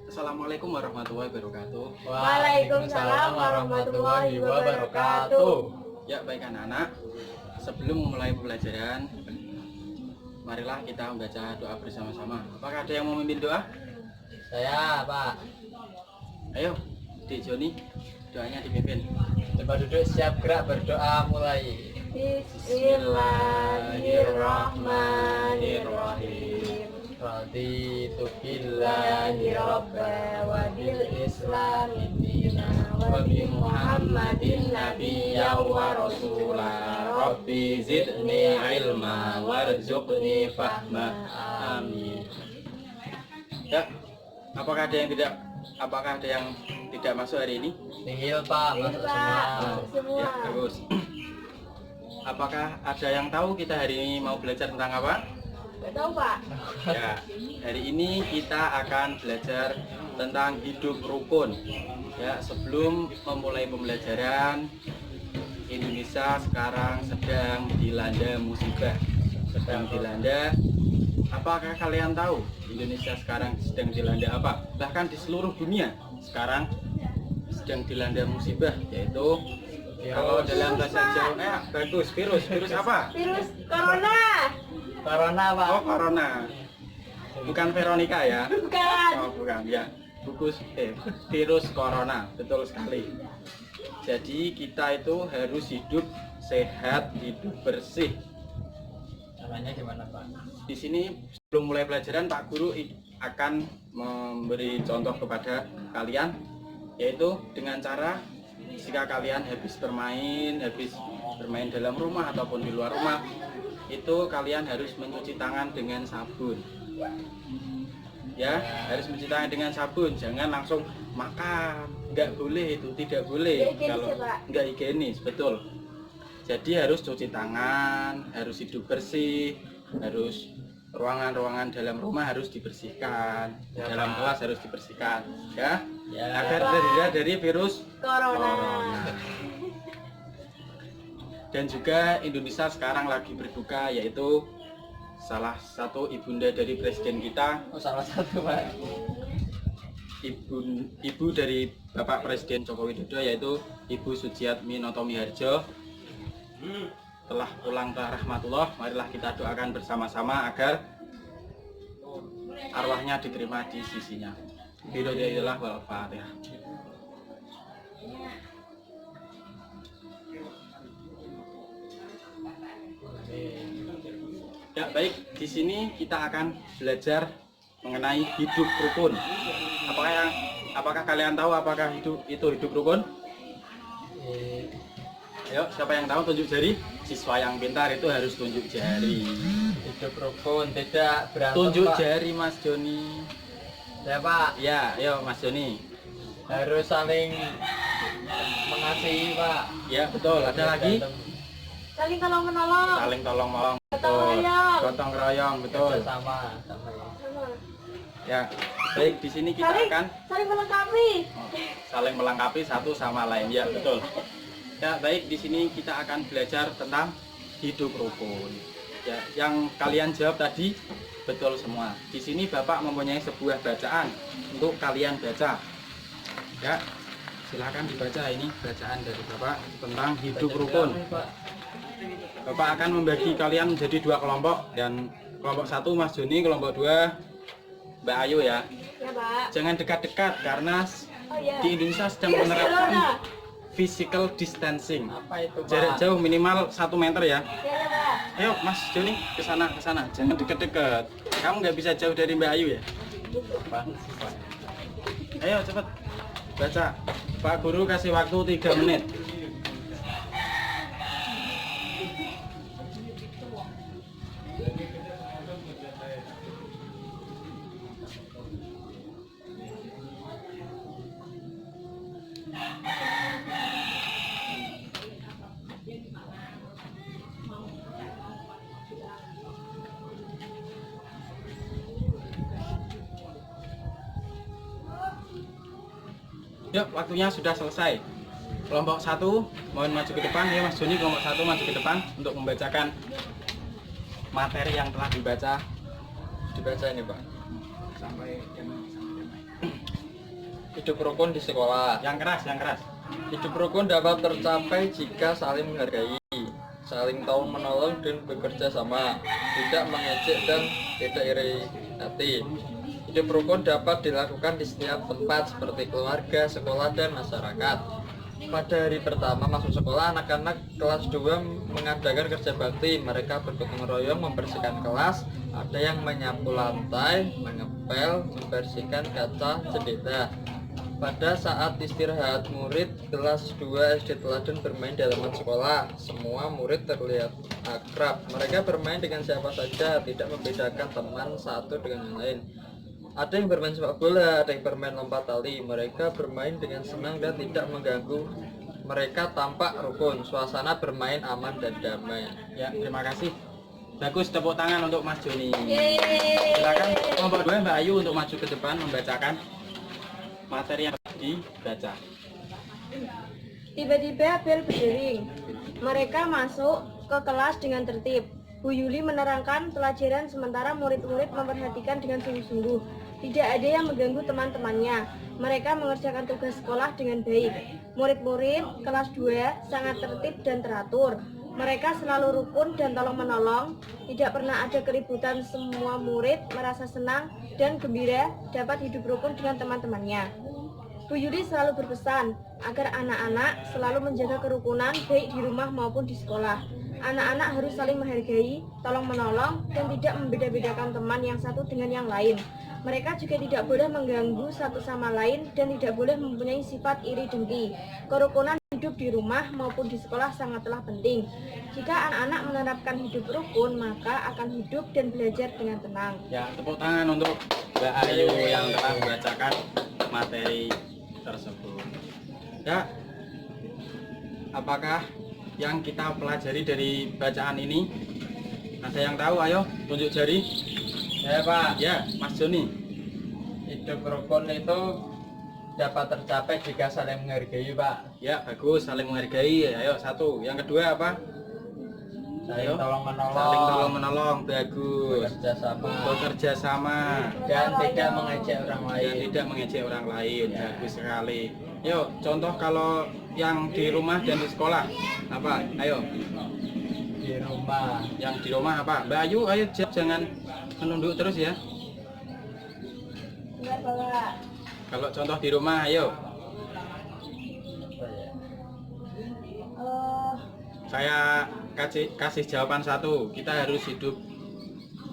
Assalamualaikum warahmatullahi wabarakatuh. Waalaikumsalam warahmatullahi wabarakatuh. Ya, baik anak-anak, sebelum memulai pembelajaran, marilah kita membaca doa bersama-sama. Apakah ada yang mau memimpin doa? Saya, Pak. Ayo, Dik Joni, doanya dipimpin. Coba duduk, siap gerak, berdoa mulai. Bismillahirrahmanirrahim. Raditu billahi robba wa bil islami dina wa bi muhammadin nabiyya wa rasula. Rabbi zidni ilma warzuqni fahma. Amin. Ya, apakah ada yang tidak masuk hari ini? Nihil, Pak, masuk semua. Ya, bagus. Apakah ada yang tahu kita hari ini mau belajar tentang apa? Gak tahu, Pak. Ya, hari ini kita akan belajar tentang hidup rukun. Ya, sebelum memulai pembelajaran, Indonesia sekarang sedang dilanda musibah. Apakah kalian tahu Indonesia sekarang sedang dilanda apa? Bahkan di seluruh dunia sekarang sedang dilanda musibah, yaitu kalau dalam bahasa Jawa, virus apa? Virus corona. Corona, Pak. Oh, corona. Bukan Veronica ya? Bukan. Oh, bukan ya. Virus corona, betul sekali. Jadi kita itu harus hidup sehat, hidup bersih. Caranya gimana, Pak? Di sini sebelum mulai pelajaran, Pak Guru akan memberi contoh kepada kalian, yaitu dengan cara jika kalian habis bermain dalam rumah ataupun di luar rumah, itu kalian harus mencuci tangan dengan sabun. Ya, harus mencuci tangan dengan sabun, jangan langsung makan. Nggak boleh, itu tidak boleh. Kalau nggak higienis, betul. Jadi harus cuci tangan, harus hidup bersih, harus ruangan-ruangan dalam rumah harus dibersihkan, ya, dalam kelas harus dibersihkan, ya, agar Pak. terhindar dari virus Corona. Dan juga Indonesia sekarang lagi berduka, yaitu salah satu ibunda dari presiden kita. Oh, salah satu, Pak. Ibu dari Bapak Presiden Joko Widodo, yaitu Ibu Sujiatmi Noto Miharjo, telah pulang ke rahmatullah. Marilah kita doakan bersama-sama agar arwahnya diterima di sisinya. Bismillahirrahmanirrahim wal Fatihah. Ya, baik, di sini kita akan belajar mengenai hidup rukun. Apakah kalian tahu apakah itu hidup rukun? Ayo, siapa yang tahu tunjuk jari? Siswa yang pintar itu harus tunjuk jari. Hidup rukun, tidak berantem, Tunjuk Pak. jari, Mas Joni. Ya, Pak. Ya, ayo Mas Joni. Harus saling mengasihi, Pak. Ya, betul. Ada lagi? Saling tolong menolong. Saling tolong menolong. Gotong royong. Gotong royong, betul. Sama. Ya, baik, di sini kita akan Saling melengkapi. saling melengkapi satu sama lain. Ya, betul. Ya, baik, di sini kita akan belajar tentang hidup rukun. Ya, yang kalian jawab tadi betul semua. Di sini Bapak mempunyai sebuah bacaan untuk kalian baca. Ya, silakan dibaca ini bacaan dari Bapak tentang hidup rukun. Bapak akan membagi kalian menjadi dua kelompok, dan kelompok satu Mas Joni, kelompok dua Mbak Ayu ya. Ya, Pak. Jangan dekat-dekat karena Oh, ya. di Indonesia sedang Virus menerapkan corona. physical distancing. Apa itu, Pak? Jarak jauh minimal 1 meter ya. Ya, Pak. Ayo Mas Joni ke sana. Jangan deket-deket. Kamu nggak bisa jauh dari Mbak Ayu ya. Ayo cepat baca. Pak Guru kasih waktu 3 menit. Yuk, waktunya sudah selesai. Kelompok 1 mohon maju ke depan ya Mas Joni. Kelompok 1 maju ke depan untuk membacakan materi yang telah dibaca. Dibaca ini, Pak. Sampai damai. Hidup rukun di sekolah. Yang keras, yang keras. Hidup rukun dapat tercapai jika saling menghargai, saling tahu menolong dan bekerja sama, tidak mengejek dan tidak iri hati. Hidup rukun dapat dilakukan di setiap tempat seperti keluarga, sekolah, dan masyarakat. Pada hari pertama masuk sekolah, anak-anak kelas 2 mengadakan kerja bakti. Mereka bergotong royong membersihkan kelas, ada yang menyapu lantai, mengepel, membersihkan kaca jendela. Pada saat istirahat, murid kelas 2 SD Teladan bermain di halaman sekolah. Semua murid terlihat akrab. Mereka bermain dengan siapa saja, tidak membedakan teman satu dengan yang lain. Ada yang bermain sepak bola, ada yang bermain lompat tali. Mereka bermain dengan senang dan tidak mengganggu. Mereka tampak rukun. Suasana bermain aman dan damai. Ya, terima kasih. Bagus, tepuk tangan untuk Mas Joni. Yeay. Silakan kelompok 2 Mbak Ayu untuk maju ke depan membacakan materi yang dibaca. Tiba-tiba bel berdering. Mereka masuk ke kelas dengan tertib. Bu Yuli menerangkan pelajaran sementara murid-murid memperhatikan dengan sungguh-sungguh. Tidak ada yang mengganggu teman-temannya. Mereka mengerjakan tugas sekolah dengan baik. Murid-murid kelas 2 sangat tertib dan teratur. Mereka selalu rukun dan tolong-menolong. Tidak pernah ada keributan. Semua murid merasa senang dan gembira dapat hidup rukun dengan teman-temannya. Bu Yuli selalu berpesan agar anak-anak selalu menjaga kerukunan baik di rumah maupun di sekolah. Anak-anak harus saling menghargai, tolong-menolong, dan tidak membeda-bedakan teman yang satu dengan yang lain. Mereka juga tidak boleh mengganggu satu sama lain dan tidak boleh mempunyai sifat iri dengki. Kerukunan hidup di rumah maupun di sekolah sangatlah penting. Jika anak-anak menerapkan hidup rukun, maka akan hidup dan belajar dengan tenang. Ya, tepuk tangan untuk Mbak Ayu yang telah membacakan materi tersebut. Ya, apakah yang kita pelajari dari bacaan ini? Ada yang tahu? Ayo, tunjuk jari. Ya Pak, Ya, Mas Joni. hidup rukun itu dapat tercapai jika saling menghargai Pak. Ya, bagus, saling menghargai. Ayo, satu. Yang kedua apa? Saling Ayo. tolong menolong, Saling tolong menolong, bagus. bekerja sama, Bekerja sama dan tidak mengejek orang dan lain. tidak mengejek orang lain. Ya. Bagus sekali. Yuk, contoh kalau yang di rumah dan di sekolah apa? Ayo, Di rumah, yang di rumah apa? Mbak Ayu, ayo jangan menunduk terus ya. Enggak, Bapak. Kalau contoh di rumah, ayo. Saya kasih jawaban satu. Kita harus hidup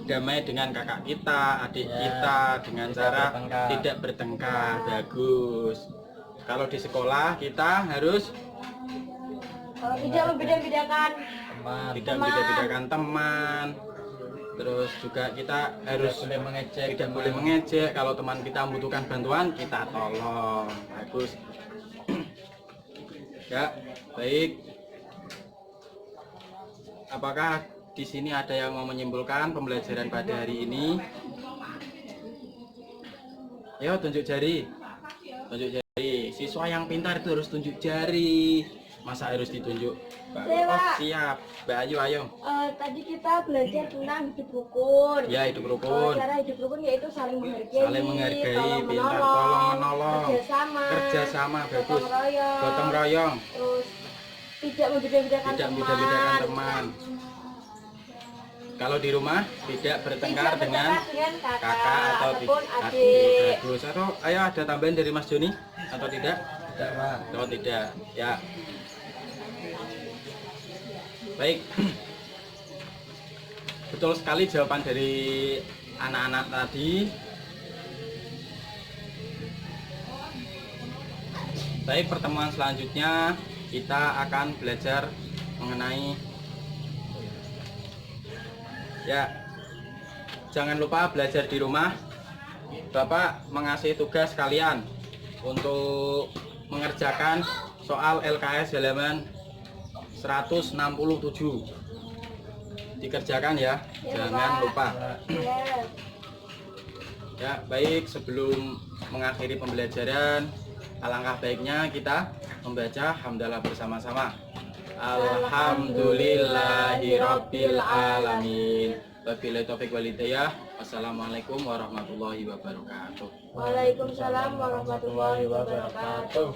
damai dengan kakak kita, adik Ya, kita dengan tidak cara bertengkar. tidak bertengkar. Bagus. Kalau di sekolah kita harus Tidak membeda-bedakan. teman, tidak Teman. beda-bedakan teman. Terus juga kita harus boleh mengejek, tidak boleh mengejek. Kalau teman kita membutuhkan bantuan, kita tolong. Bagus. Ya, baik. Apakah di sini ada yang mau menyimpulkan pembelajaran pada hari ini? Ayo tunjuk jari. Tunjuk jari. Siswa yang pintar itu harus tunjuk jari. Masa harus ditunjuk? Saya, Oh, Pak. siap. Mbak Ayu, ayo. Tadi kita belajar tentang hidup rukun. Ya, hidup rukun. Cara hidup rukun yaitu saling menghargai, Saling menghargai, tolong pintar, menolong, tolong menolong, kerjasama, kerjasama, bagus, gotong royong, gotong royong, terus tidak membeda-bedakan tidak teman, beda-bedakan teman. Kalau di rumah tidak bertengkar tidak dengan bertengkar dengan kakak atau ataupun adik. adik. Bagus. Atau ayo ada tambahan dari Mas Joni atau tidak? Tidak, Pak. Atau tidak? Ya. Baik. Betul sekali jawaban dari anak-anak tadi. Baik, pertemuan selanjutnya kita akan belajar mengenai ya, jangan lupa belajar di rumah. Bapak mengasih tugas kalian untuk mengerjakan soal LKS halaman 167. Dikerjakan ya, Ya, jangan Bapak. lupa. Ya. Ya, baik, sebelum mengakhiri pembelajaran, alangkah baiknya kita membaca hamdalah bersama-sama. Alhamdulillahirabbil alamin. Wabillahi taufiq wal hidayah. Wassalamualaikum warahmatullahi wabarakatuh. Waalaikumsalam warahmatullahi wabarakatuh.